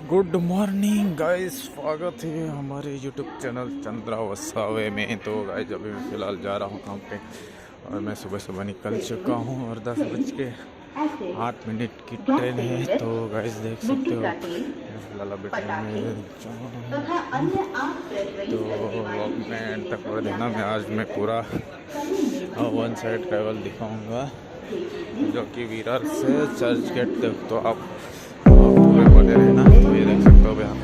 Good morning guys, स्वागत है हमारे यूट्यूब चैनल चंद्रा वसावे में। तो गाइस अभी मैं फ़िलहाल जा रहा हूँ काम पे और मैं सुबह सुबह निकल चुका हूँ और 10:08 की ट्रेन है। तो गाइस देख सकते हो फिलहाल अभी ट्रेन में तो व्लॉग में एंड तक और देना। मैं आज मैं पूरा वन साइड ट्रैवल दिखाऊँगा जो कि विरार से चर्च गेट तक। तो आप पूरे बने रहना। तो ये देख सकते हो यहाँ पे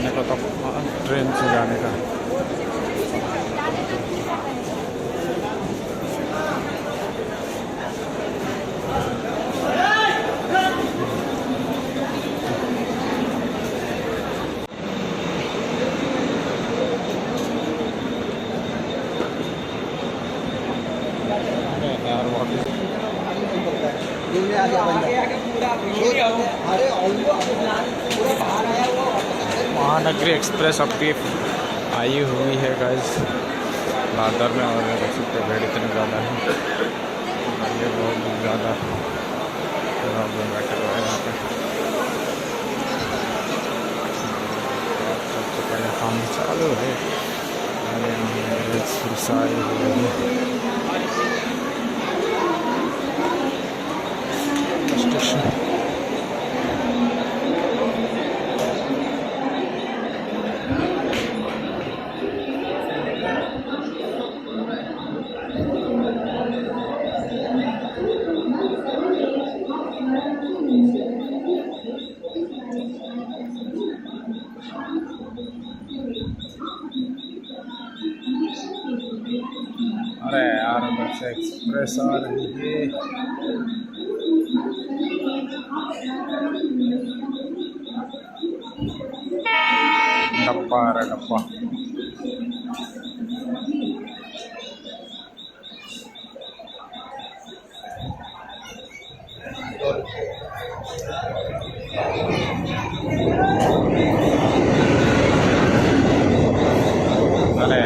मेरे को तो ट्रेन से जाने का यार महानगरी एक्सप्रेस आपकी आई हुई है गाइस दादर में। और देख सकते हैं भीड़ इतनी ज़्यादा है, ये बहुत ज़्यादा लोग बैठे हुए हैं यहाँ पे। सबसे पहले काम चालू है स्टेशन। अरे यार उधर से एक्सप्रेस आ रही है। डब्बा आ रहा डब्बा। अरे